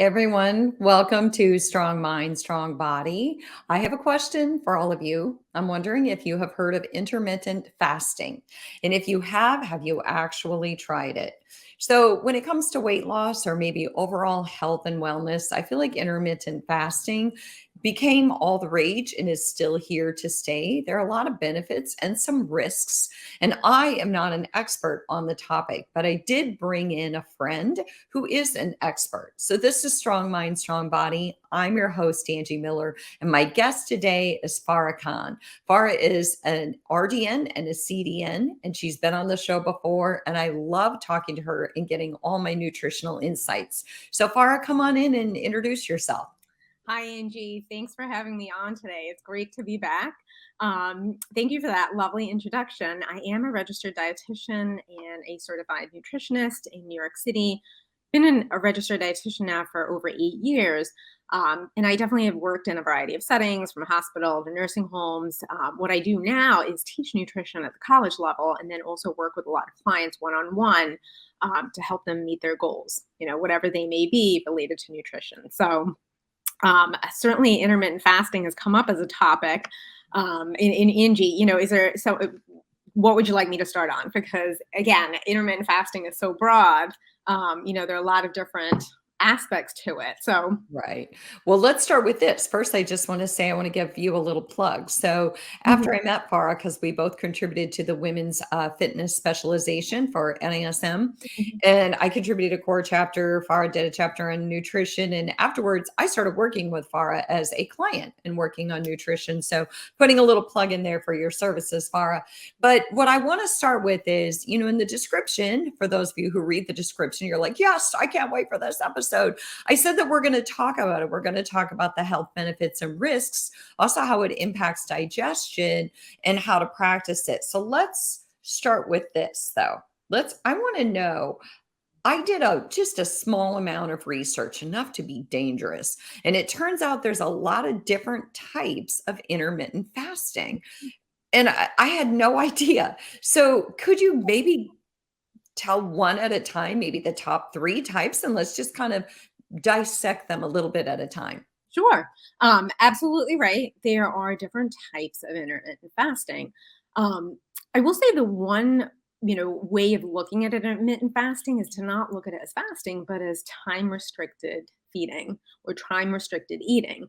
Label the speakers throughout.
Speaker 1: Everyone, welcome to Strong Mind, Strong Body. I have a question for all of you. I'm wondering if you have heard of intermittent fasting. And if you have you actually tried it? So, when it comes to weight loss or maybe overall health and wellness, I feel like intermittent fasting became all the rage and is still here to stay. There are a lot of benefits and some risks. And I am not an expert on the topic, but I did bring in a friend who is an expert. So this is Strong Mind, Strong Body. I'm your host, Angie Miller, and my guest today is Farah Khan. Farah is an RDN and a CDN, and she's been on the show before, and I love talking to her and getting all my nutritional insights. So Farah, come on in and introduce yourself.
Speaker 2: Hi, Angie. Thanks for having me on today. It's great to be back. Thank you for that lovely introduction. I am a registered dietitian and a certified nutritionist in New York City. Been a registered dietitian now for over 8 years. And I definitely have worked in a variety of settings, from hospital to nursing homes. What I do now is teach nutrition at the college level, and then also work with a lot of clients one-on-one to help them meet their goals, whatever they may be related to nutrition. So certainly intermittent fasting has come up as a topic. In Angie, is there, so what would you like me to start on? Because again, intermittent fasting is so broad. There are a lot of different aspects to it. So
Speaker 1: Right. Well, let's start with this. First, I just want to say I want to give you a little plug. So,
Speaker 2: Mhm.
Speaker 1: after I met Farah, because we both contributed to the women's fitness specialization for NASM, and I contributed a core chapter. Farah did a chapter on nutrition. And afterwards, I started working with Farah as a client and working on nutrition. So, putting a little plug in there for your services, Farah. But what I want to start with is, in the description, for those of you who read the description, you're like, yes, I can't wait for this episode. I said that we're going to talk about it. We're going to talk about the health benefits and risks, also how it impacts digestion and how to practice it. So let's start with this though. I want to know, I did just a small amount of research, enough to be dangerous. And it turns out there's a lot of different types of intermittent fasting. And I had no idea. So could you maybe tell one at a time, maybe the top three types, and let's just kind of dissect them a little bit at a time.
Speaker 2: Sure. Absolutely right. There are different types of intermittent fasting. Um, I will say the one, way of looking at intermittent fasting is to not look at it as fasting, but as time restricted feeding or time restricted eating.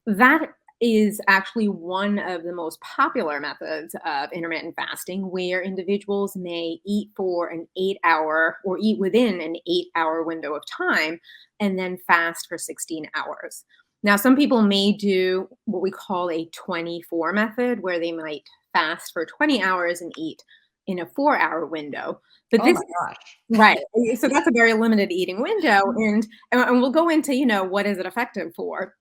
Speaker 2: That is actually one of the most popular methods of intermittent fasting, where individuals may eat for an 8 hour or eat within an 8 hour window of time and then fast for 16 hours. Now, some people may do what we call a 24 method, where they might fast for 20 hours and eat in a 4 hour window. But
Speaker 1: Oh
Speaker 2: this
Speaker 1: my
Speaker 2: is
Speaker 1: gosh.
Speaker 2: right. So that's a very limited eating window. And we'll go into, what is it effective for.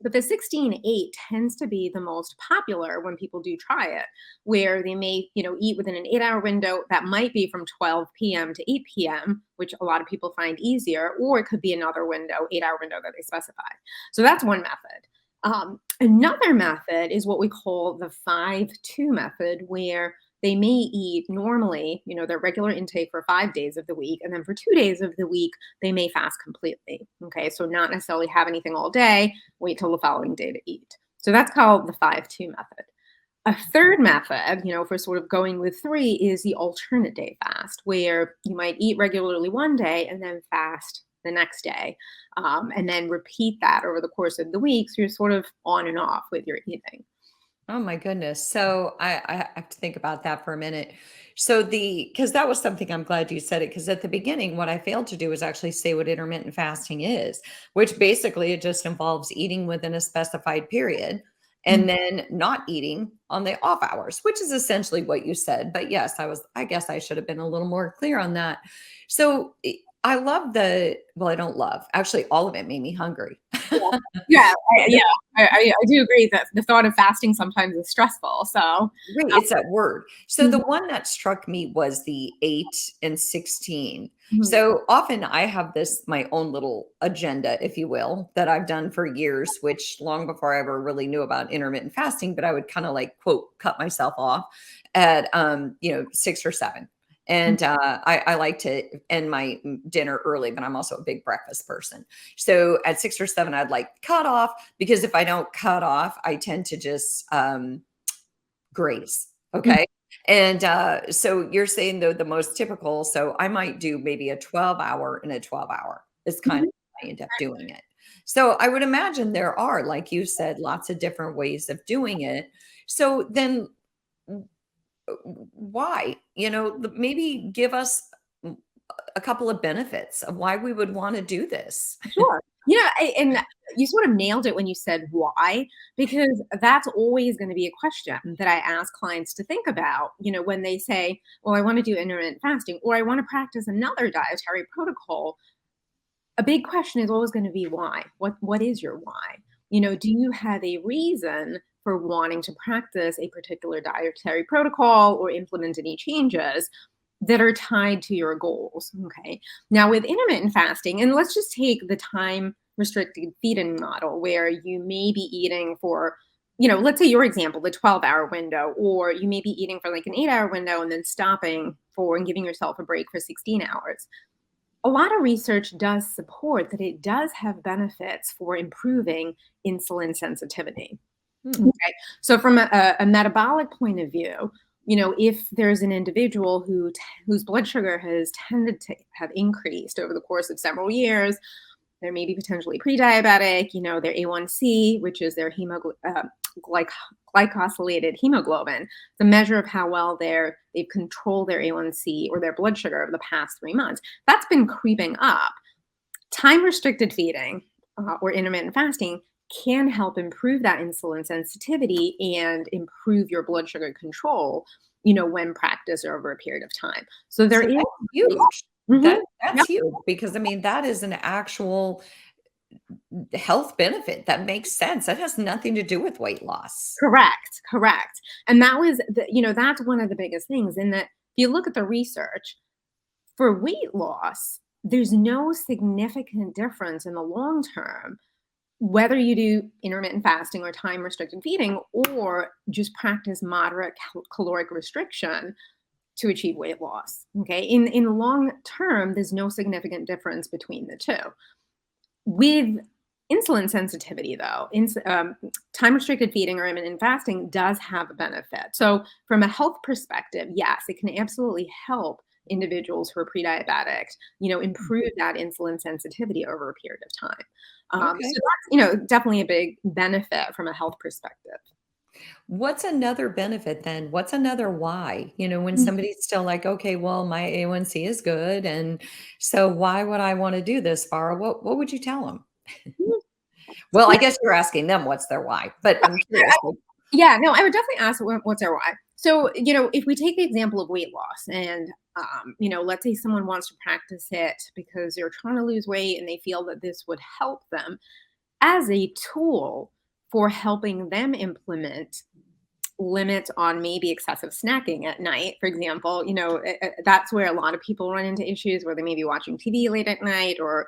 Speaker 2: But the 16-8 tends to be the most popular when people do try it, where they may, eat within an 8 hour window that might be from 12 p.m. to 8 p.m., which a lot of people find easier, or it could be another window, 8 hour window that they specify. So that's one method. Another method is what we call the 5-2 method, where they may eat normally, their regular intake for 5 days of the week. And then for 2 days of the week, they may fast completely. Okay. So not necessarily have anything all day, wait till the following day to eat. So that's called the 5-2 method. A third method, for sort of going with three, is the alternate day fast, where you might eat regularly one day and then fast the next day, and then repeat that over the course of the week. So you're sort of on and off with your eating.
Speaker 1: Oh my goodness. So I have to think about that for a minute. So because that was something, I'm glad you said it, because at the beginning, what I failed to do is actually say what intermittent fasting is, which basically it just involves eating within a specified period and then not eating on the off hours, which is essentially what you said. But yes, I guess I should have been a little more clear on that. So I love well, I don't love, actually, all of it made me hungry.
Speaker 2: Yeah, yeah, I do agree that the thought of fasting sometimes is stressful. So,
Speaker 1: Right, it's that word. So the
Speaker 2: mhm,
Speaker 1: one that struck me was the 8 and 16.
Speaker 2: mhm.
Speaker 1: So often I have my own little agenda, if you will, that I've done for years, which long before I ever really knew about intermittent fasting, but I would kind of like, quote, cut myself off at 6 or 7. And I like to end my dinner early, but I'm also a big breakfast person. So at 6 or 7, I'd like cut off, because if I don't cut off, I tend to just graze.
Speaker 2: Mhm.
Speaker 1: Okay. And so you're saying, though, the most typical, so I might do maybe a 12-hour and a 12-hour is kind of
Speaker 2: Mhm.
Speaker 1: how I end up doing it. So I would imagine there are, like you said, lots of different ways of doing it. So then why? Maybe give us a couple of benefits of why we would want to do this.
Speaker 2: Sure. Yeah, and you sort of nailed it when you said why, because that's always going to be a question that I ask clients to think about, when they say, well, I want to do intermittent fasting or I want to practice another dietary protocol. A big question is always going to be why. What is your why? Do you have a reason for wanting to practice a particular dietary protocol or implement any changes that are tied to your goals? Okay. Now with intermittent fasting, and let's just take the time restricted feeding model where you may be eating for let's say your example, the 12-hour window, or you may be eating for like an 8-hour window and then stopping for and giving yourself a break for 16 hours. A lot of research does support that it does have benefits for improving insulin sensitivity.
Speaker 1: Hmm.
Speaker 2: Okay. So from a metabolic point of view, if there's an individual whose blood sugar has tended to have increased over the course of several years, they may be potentially pre-diabetic, their A1C, which is their glycosylated hemoglobin, the measure of how well they've controlled their A1C or their blood sugar over the past 3 months. That's been creeping up. Time restricted feeding or intermittent fasting can help improve that insulin sensitivity and improve your blood sugar control, when practiced over a period of time. So there
Speaker 1: So
Speaker 2: is.
Speaker 1: that's huge.
Speaker 2: Mhm.
Speaker 1: That's
Speaker 2: Yep.
Speaker 1: huge, because I mean that is an actual health benefit that makes sense. That has nothing to do with weight loss.
Speaker 2: Correct, correct. And that was that's one of the biggest things in that if you look at the research for weight loss, there's no significant difference in the long term, whether you do intermittent fasting or time restricted feeding or just practice moderate caloric restriction to achieve weight loss. Okay. In the long term, there's no significant difference between the two. With insulin sensitivity, though, time restricted feeding or intermittent fasting does have a benefit. So, from a health perspective, yes, it can absolutely help individuals who are pre-diabetic, improve that insulin sensitivity over a period of time.
Speaker 1: Okay.
Speaker 2: So that's, definitely a big benefit from a health perspective.
Speaker 1: What's another benefit then? What's another why? When somebody's still like, okay, well, my A1C is good. And so why would I want to do this, Farah? What would you tell them?
Speaker 2: Mhm.
Speaker 1: Well, I guess you're asking them what's their why, but I'm curious.
Speaker 2: Yeah, no, I would definitely ask what's their why. So, if we take the example of weight loss and, let's say someone wants to practice it because they're trying to lose weight and they feel that this would help them as a tool for helping them implement limits on maybe excessive snacking at night, for example, that's where a lot of people run into issues where they may be watching TV late at night or,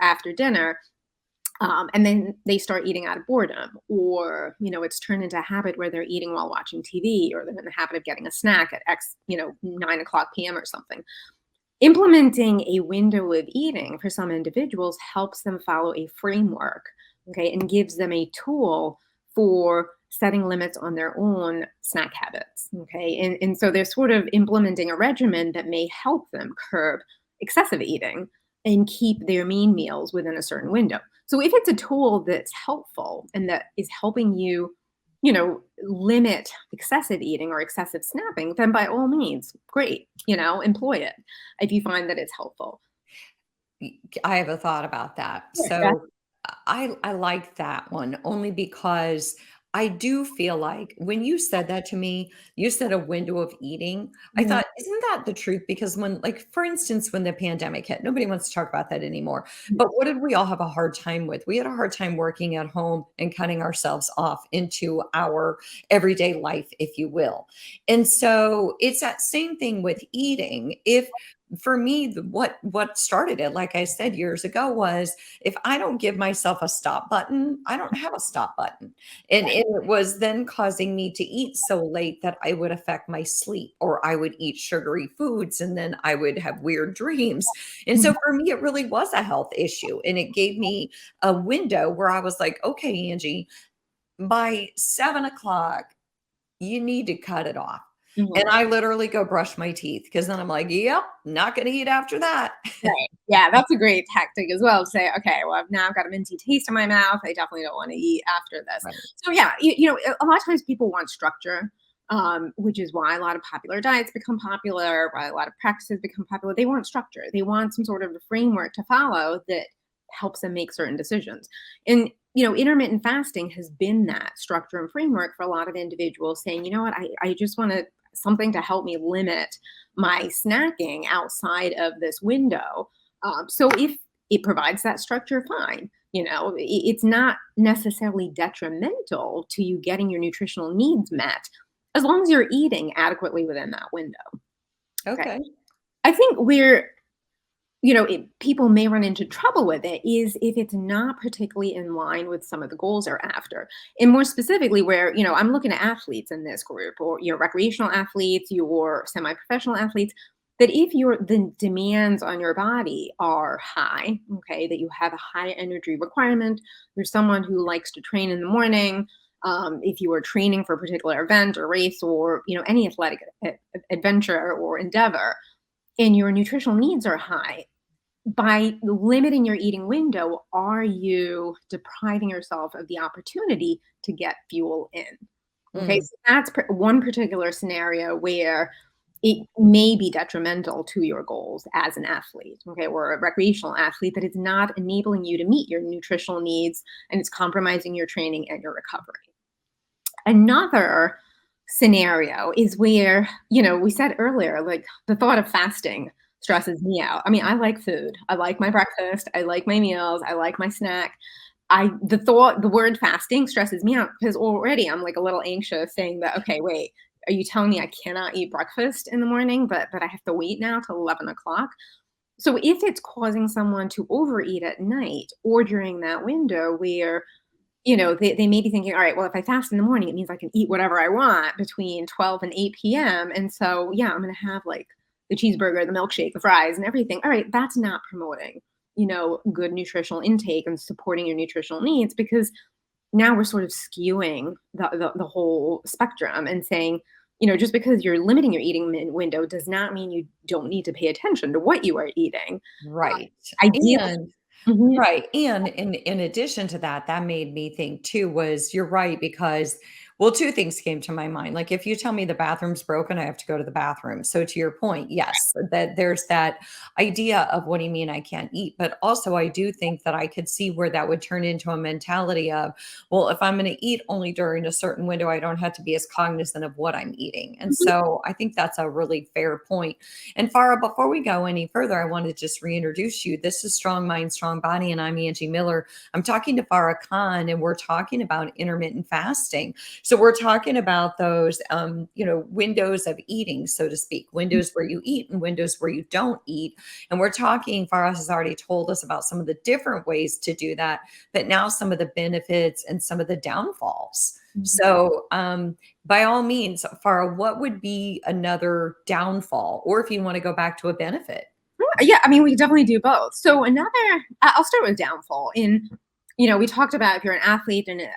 Speaker 2: after dinner. And then they start eating out of boredom, or it's turned into a habit where they're eating while watching TV, or they're in the habit of getting a snack at 9 o'clock p.m. or something. Implementing a window of eating for some individuals helps them follow a framework, okay, and gives them a tool for setting limits on their own snack habits, okay, and so they're sort of implementing a regimen that may help them curb excessive eating and keep their main meals within a certain window. So if it's a tool that's helpful and that is helping you, limit excessive eating or excessive snapping, then by all means, great, employ it if you find that it's helpful.
Speaker 1: I have a thought about that.
Speaker 2: Yeah.
Speaker 1: So I like that one only because I do feel like when you said that to me, you said a window of eating. I
Speaker 2: Mhm.
Speaker 1: thought, isn't that the truth? Because when, like, for instance, when the pandemic hit, nobody wants to talk about that anymore. But what did we all have a hard time with? We had a hard time working at home and cutting ourselves off into our everyday life, if you will. And so it's that same thing with eating. If for me, what started it, like I said years ago, was if I don't give myself a stop button, I don't have a stop button. And it was then causing me to eat so late that I would affect my sleep, or I would eat sugary foods and then I would have weird dreams. And so for me, it really was a health issue. And it gave me a window where I was like, okay, Angie, by 7 o'clock, you need to cut it off. And
Speaker 2: Mhm.
Speaker 1: I literally go brush my teeth because then I'm like, yep, not going to eat after that.
Speaker 2: Right. Yeah, that's a great tactic as well to say, okay, well, I've got a minty taste in my mouth. I definitely don't want to eat after this.
Speaker 1: Right.
Speaker 2: So yeah, a lot of times people want structure, which is why a lot of popular diets become popular, why a lot of practices become popular. They want structure. They want some sort of a framework to follow that helps them make certain decisions. And intermittent fasting has been that structure and framework for a lot of individuals saying, you know what, I just want to something to help me limit my snacking outside of this window. So if it provides that structure, fine. It's not necessarily detrimental to you getting your nutritional needs met as long as you're eating adequately within that window. Okay.
Speaker 1: Okay.
Speaker 2: I think people may run into trouble with it is if it's not particularly in line with some of the goals they're after. And more specifically, where, I'm looking at athletes in this group, or your recreational athletes, your semi-professional athletes, that if the demands on your body are high, okay, that you have a high energy requirement, you're someone who likes to train in the morning, if you are training for a particular event or race or, any athletic adventure or endeavor, and your nutritional needs are high, by limiting your eating window, are you depriving yourself of the opportunity to get fuel in? Okay,
Speaker 1: Mm,
Speaker 2: so that's one particular scenario where it may be detrimental to your goals as an athlete, okay, or a recreational athlete, that it's not enabling you to meet your nutritional needs and it's compromising your training and your recovery. Another scenario is where, we said earlier, like the thought of fasting stresses me out. I mean, I like food. I like my breakfast. I like my meals. I like my snack. The word fasting stresses me out because already I'm like a little anxious saying that, okay, wait, are you telling me I cannot eat breakfast in the morning, but I have to wait now till 11 o'clock? So if it's causing someone to overeat at night or during that window where they may be thinking, all right, well, if I fast in the morning, it means I can eat whatever I want between 12 and 8 p.m. And so, yeah, I'm going to have like the cheeseburger, the milkshake, the fries, and everything. All right, that's not promoting, good nutritional intake and supporting your nutritional needs, because now we're sort of skewing the whole spectrum and saying, just because you're limiting your eating window does not mean you don't need to pay attention to what you are eating.
Speaker 1: right.
Speaker 2: Ideally,
Speaker 1: And
Speaker 2: mhm.
Speaker 1: right, and in addition to that, that made me think too was you're right because well, 2 things came to my mind. Like, if you tell me the bathroom's broken, I have to go to the bathroom. So to your point, yes, that there's that idea of what do you mean I can't eat? But also I do think that I could see where that would turn into a mentality of, well, if I'm gonna eat only during a certain window, I don't have to be as cognizant of what I'm eating. And so I think that's a really fair point. And Farah, before we go any further, I want to just reintroduce you. This is Strong Mind, Strong Body, and I'm Angie Miller. I'm talking to Farah Khan, and we're talking about intermittent fasting. So we're talking about those, windows of eating, so to speak, windows where you eat and windows where you don't eat. And we're talking, Farah has already told us about some of the different ways to do that, but now some of the benefits and some of the downfalls. So, by all means, Farah, what would be another downfall, or if you want to go back to a benefit?
Speaker 2: Yeah, I mean, we definitely do both. So I'll start with downfall. We talked about if you're an athlete and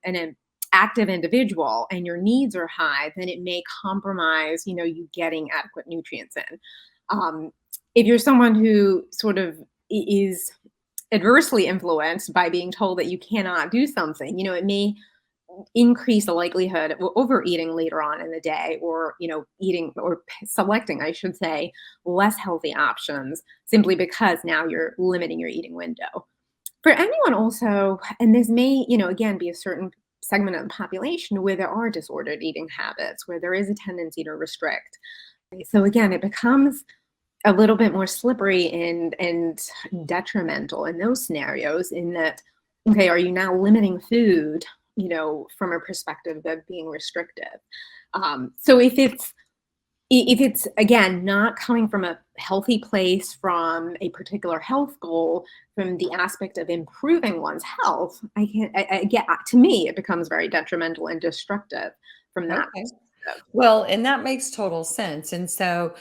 Speaker 2: an active individual and your needs are high, then it may compromise, you getting adequate nutrients in. If you're someone who sort of is adversely influenced by being told that you cannot do something, it may increase the likelihood of overeating later on in the day, or eating or selecting, I should say, less healthy options simply because now you're limiting your eating window. For anyone also, and this may again be a certain segment of the population where there are disordered eating habits, where there is a tendency to restrict. So again, it becomes a little bit more slippery and detrimental in those scenarios, in that, okay, are you now limiting food, from a perspective of being restrictive? So if it's If it's, again, not coming from a healthy place, from a particular health goal, from the aspect of improving one's health, I get, to me, it becomes very detrimental and destructive from that
Speaker 1: Okay.
Speaker 2: perspective.
Speaker 1: Well, and that makes total sense. And so,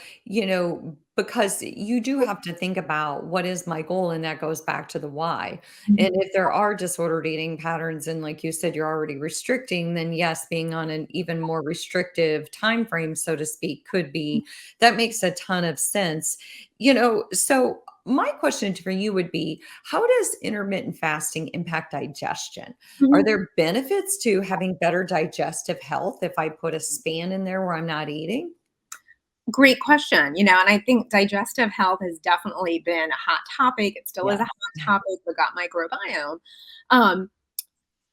Speaker 1: because you do have to think about what is my goal, and that goes back to the why. And
Speaker 2: Mhm.
Speaker 1: if there are disordered eating patterns, and like you said, you're already restricting, then yes, being on an even more restrictive time frame, so to speak, could be that makes a ton of sense. So my question for you would be, how does intermittent fasting impact digestion? Are
Speaker 2: Mhm.
Speaker 1: there benefits to having better digestive health if I put a span in there where I'm not eating?
Speaker 2: Great question. And I think digestive health has definitely been a hot topic. It still is
Speaker 1: Yeah.
Speaker 2: a hot topic, the gut microbiome. Um,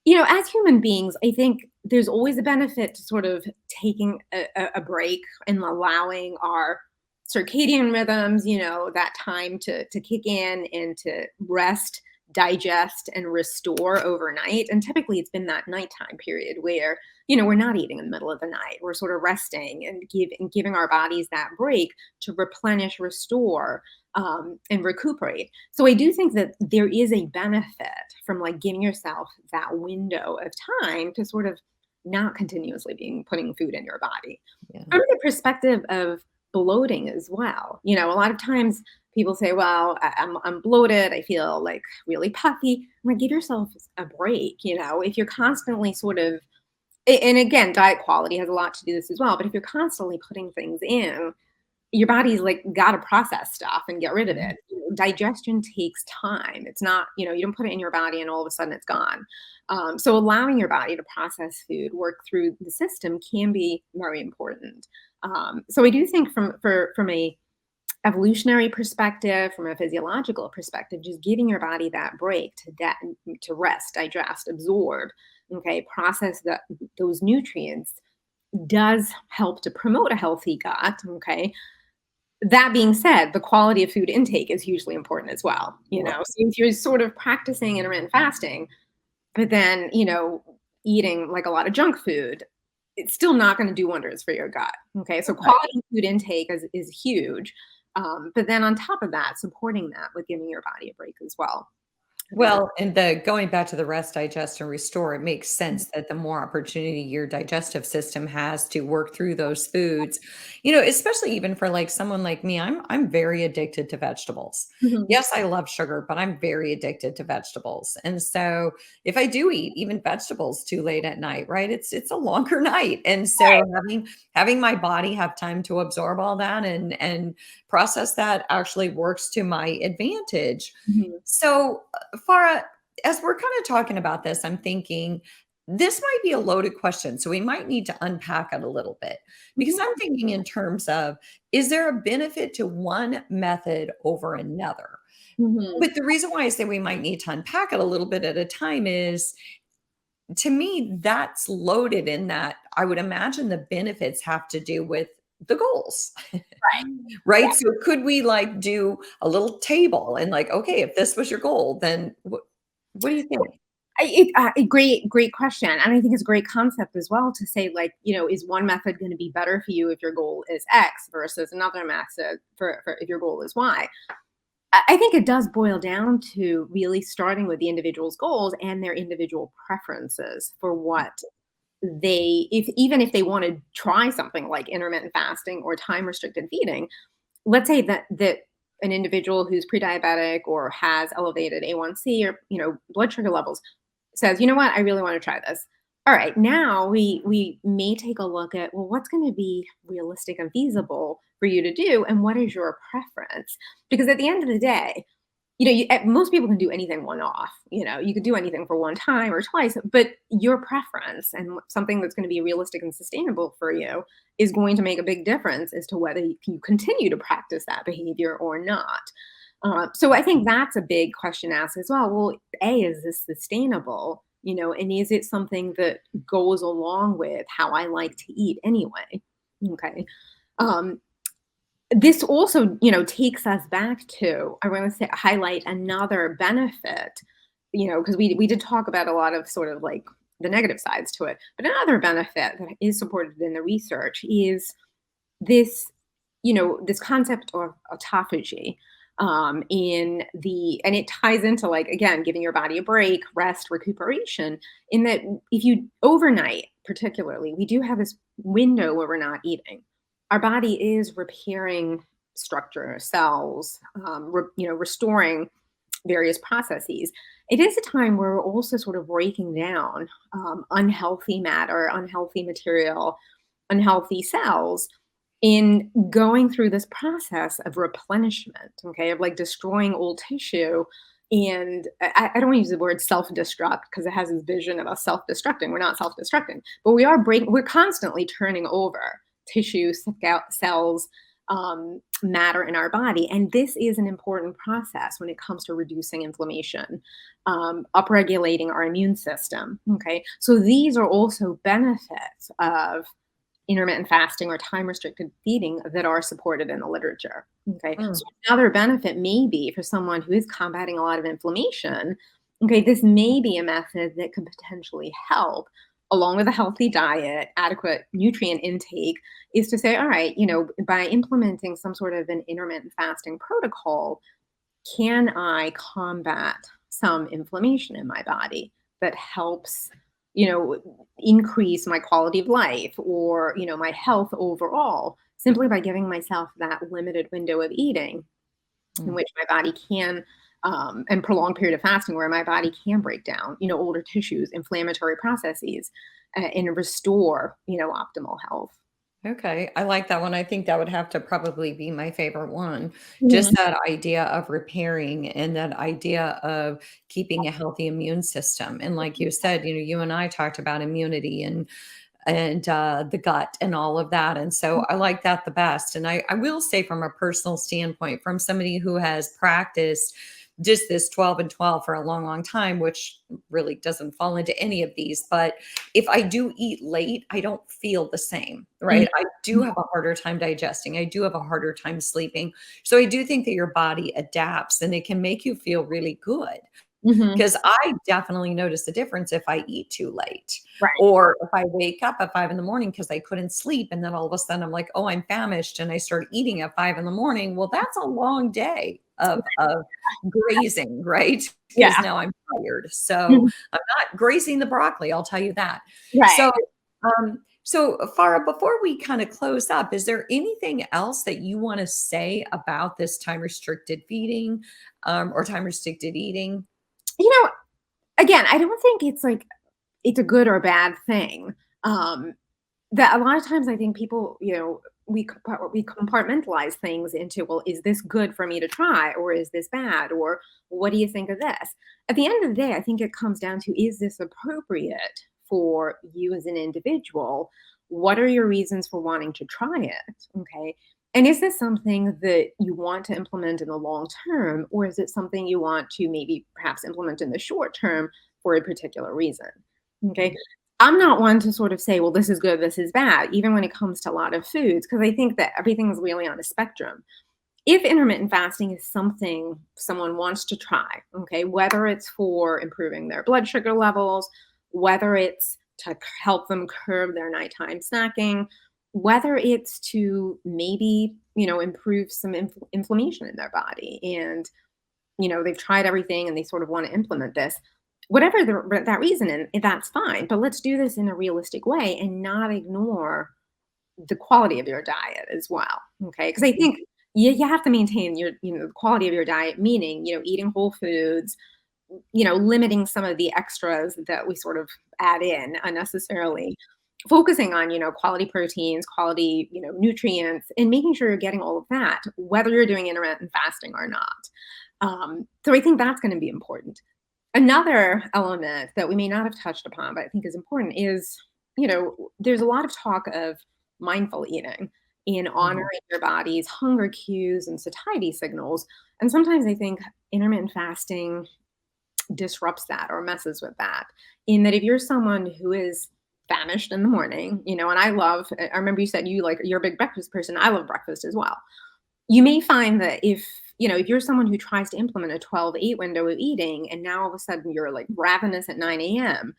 Speaker 2: as human beings, I think there's always a benefit to sort of taking a break and allowing our circadian rhythms, that time to kick in and to rest, digest, and restore overnight. And typically it's been that nighttime period where, we're not eating in the middle of the night. We're sort of resting and giving our bodies that break to replenish, restore, and recuperate. So I do think that there is a benefit from like giving yourself that window of time to sort of not continuously being putting food in your body.
Speaker 1: Yeah.
Speaker 2: From the perspective of bloating as well, a lot of times people say, "Well, I'm bloated. I feel like really puffy." I'm like, give yourself a break. If you're constantly sort of, and again, diet quality has a lot to do this as well. But if you're constantly putting things in, your body's like got to process stuff and get rid of
Speaker 1: Mhm.
Speaker 2: it. Digestion takes time. It's not, you don't put it in your body and all of a sudden it's gone. So allowing your body to process food, work through the system can be very important. So I do think from a evolutionary perspective, from a physiological perspective, just giving your body that break to rest, digest, absorb, okay, process those nutrients does help to promote a healthy gut. Okay, that being said, the quality of food intake is hugely important as well.
Speaker 1: Right.
Speaker 2: So if you're sort of practicing intermittent fasting, but then, eating like a lot of junk food, it's still not going to do wonders for your gut. Okay. So
Speaker 1: Okay.
Speaker 2: quality food intake is huge. But then on top of that, supporting that with giving your body a break as well. I think
Speaker 1: Well, and the going back to the rest, digest, and restore, it makes sense that the more opportunity your digestive system has to work through those foods, especially even for like someone like me, I'm very addicted to vegetables.
Speaker 2: Mhm.
Speaker 1: Yes, I love sugar, but I'm very addicted to vegetables. And so if I do eat even vegetables too late at night, right, it's a longer night. And so having my body have time to absorb all that and process that actually works to my advantage.
Speaker 2: Mhm.
Speaker 1: So Farah, as we're kind of talking about this, I'm thinking this might be a loaded question. So we might need to unpack it a little bit because
Speaker 2: Mhm.
Speaker 1: I'm thinking in terms of is there a benefit to one method over another?
Speaker 2: Mhm.
Speaker 1: But the reason why I say we might need to unpack it a little bit at a time is to me, that's loaded in that I would imagine the benefits have to do with the goals.
Speaker 2: Right.
Speaker 1: Right? So could we like do a little table and like, okay, if this was your goal, then what do you think?
Speaker 2: A great question, and I think it's a great concept as well to say, like, is one method going to be better for you if your goal is X versus another method for if your goal is Y? I think it does boil down to really starting with the individual's goals and their individual preferences for what if even if they want to try something like intermittent fasting or time restricted feeding. Let's say that an individual who's pre-diabetic or has elevated A1C or blood sugar levels says, "You know what? I really want to try this." All right, now we may take a look at, well, what's going to be realistic and feasible for you to do, and what is your preference? Because at the end of the day, most people can do anything one off. You could do anything for one time or twice, but your preference and something that's going to be realistic and sustainable for you is going to make a big difference as to whether you continue to practice that behavior or not. So I think that's a big question to ask as well. Well, is this sustainable? And is it something that goes along with how I like to eat anyway? Okay. Um, this also, takes us back to, I want to say, highlight another benefit, because we did talk about a lot of sort of like the negative sides to it, but another benefit that is supported in the research is this, this concept of autophagy, and it ties into, like, again, giving your body a break, rest, recuperation, in that if you overnight, particularly, we do have this window where we're not eating. Our body is repairing structure, cells, restoring various processes. It is a time where we're also sort of breaking down unhealthy matter, unhealthy material, unhealthy cells in going through this process of replenishment, okay, of like destroying old tissue. And I don't want to use the word self-destruct because it has this vision of us self-destructing. We're not self-destructing, but we're constantly turning over tissue, cells, matter in our body. And this is an important process when it comes to reducing inflammation, upregulating our immune system. Okay. So these are also benefits of intermittent fasting or time restricted feeding that are supported in the literature. Okay.
Speaker 1: Mm.
Speaker 2: So another benefit may be for someone who is combating a lot of inflammation. Okay. This may be a method that could potentially help, along with a healthy diet, adequate nutrient intake, is to say, all right, by implementing some sort of an intermittent fasting protocol, can I combat some inflammation in my body that helps, increase my quality of life, or, my health overall, simply by giving myself that limited window of eating in
Speaker 1: Mm.
Speaker 2: which my body can, and prolonged period of fasting where my body can break down, older tissues, inflammatory processes, and restore, optimal health.
Speaker 1: Okay, I like that one. I think that would have to probably be my favorite one. Just
Speaker 2: Mhm.
Speaker 1: that idea of repairing and that idea of keeping a healthy immune system. And like you said, you and I talked about immunity and the gut and all of that. And so I like that the best. And I will say, from a personal standpoint, from somebody who has practiced just this 12 and 12 for a long, long time, which really doesn't fall into any of these. But if I do eat late, I don't feel the same, right? I do have a harder time digesting. I do have a harder time sleeping. So I do think that your body adapts and it can make you feel really good.
Speaker 2: Mhm.
Speaker 1: 'Cause I definitely notice a difference if I eat too late,
Speaker 2: Right.
Speaker 1: or if I wake up at 5 in the morning because I couldn't sleep, and then all of a sudden I'm like, "Oh, I'm famished," and I start eating at 5 in the morning. Well, that's a long day of grazing, right? Because
Speaker 2: Yeah.
Speaker 1: now I'm tired. So,
Speaker 2: Mhm.
Speaker 1: I'm not grazing the broccoli, I'll tell you that.
Speaker 2: Right.
Speaker 1: So, Farah, before we kinda close up, is there anything else that you wanna say about this time restricted feeding, or time restricted eating?
Speaker 2: You know, again, I don't think it's like it's a good or bad thing. Um, that a lot of times I think people, we compartmentalize things into, well, is this good for me to try, or is this bad, or what do you think of this? At the end of the day, I think it comes down to, is this appropriate for you as an individual? What are your reasons for wanting to try it? Okay. And is this something that you want to implement in the long term, or is it something you want to maybe perhaps implement in the short term for a particular reason? Okay. I'm not one to sort of say, well, this is good, this is bad, even when it comes to a lot of foods, because I think that everything's really on a spectrum. If intermittent fasting is something someone wants to try, okay, whether it's for improving their blood sugar levels, whether it's to help them curb their nighttime snacking, whether it's to maybe, improve some inflammation in their body, and they've tried everything and they sort of want to implement this. Whatever that reason, and that's fine. But let's do this in a realistic way and not ignore the quality of your diet as well. Okay, because I
Speaker 1: Mhm.
Speaker 2: think you have to maintain your the quality of your diet, meaning eating whole foods, limiting some of the extras that we sort of add in unnecessarily, focusing on quality proteins, quality nutrients, and making sure you're getting all of that, whether you're doing intermittent fasting or not. So I think that's going to be important. Another element that we may not have touched upon, but I think is important, is there's a lot of talk of mindful eating in
Speaker 1: Mhm.
Speaker 2: honoring your body's hunger cues and satiety signals. And sometimes I think intermittent fasting disrupts that or messes with that. In that, if you're someone who is famished in the morning, and I remember you said you're a big breakfast person. I love breakfast as well. You may find that if you're someone who tries to implement a 12-8 window of eating, and now all of a sudden you're like ravenous at 9 a.m.,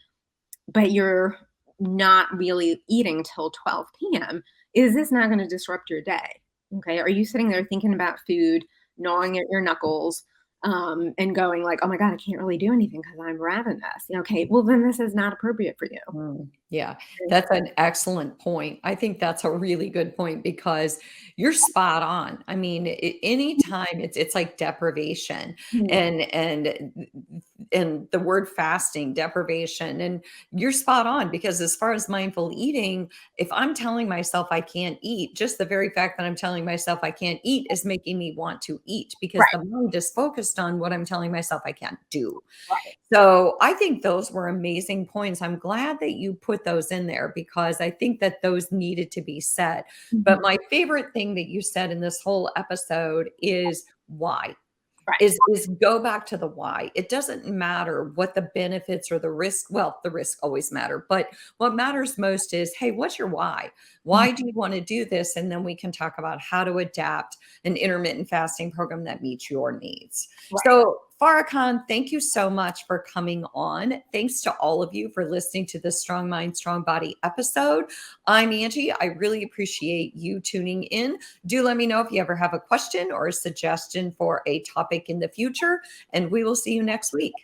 Speaker 2: but you're not really eating till 12 p.m., is this not going to disrupt your day? Okay. Are you sitting there thinking about food, gnawing at your knuckles, and going like, oh my God, I can't really do anything because I'm ravenous. Okay, well, then this is not appropriate for you.
Speaker 1: Yeah, that's an excellent point. I think that's a really good point because you're spot on. I mean, anytime it's like deprivation
Speaker 2: Mhm.
Speaker 1: and the word fasting, deprivation, and you're spot on because as far as mindful eating, if I'm telling myself I can't eat, just the very fact that I'm telling myself I can't eat is making me want to eat because
Speaker 2: Right,
Speaker 1: the mind is focused on what I'm telling myself I can't do.
Speaker 2: right.
Speaker 1: So I think those were amazing points. I'm glad that you put those in there because I think that those needed to be said. But
Speaker 2: Mhm.
Speaker 1: my favorite thing that you said in this whole episode is why.
Speaker 2: Right.
Speaker 1: Is go back to the why. It doesn't matter what the benefits or the risk, well, the risk always matter, but what matters most is, hey, what's your why?
Speaker 2: Mhm.
Speaker 1: Why do you want to do this? And then we can talk about how to adapt an intermittent fasting program that meets your needs.
Speaker 2: Right.
Speaker 1: So, Farah Khan, thank you so much for coming on. Thanks to all of you for listening to this Strong Mind, Strong Body episode. I'm Angie. I really appreciate you tuning in. Do let me know if you ever have a question or a suggestion for a topic in the future, and we will see you next week.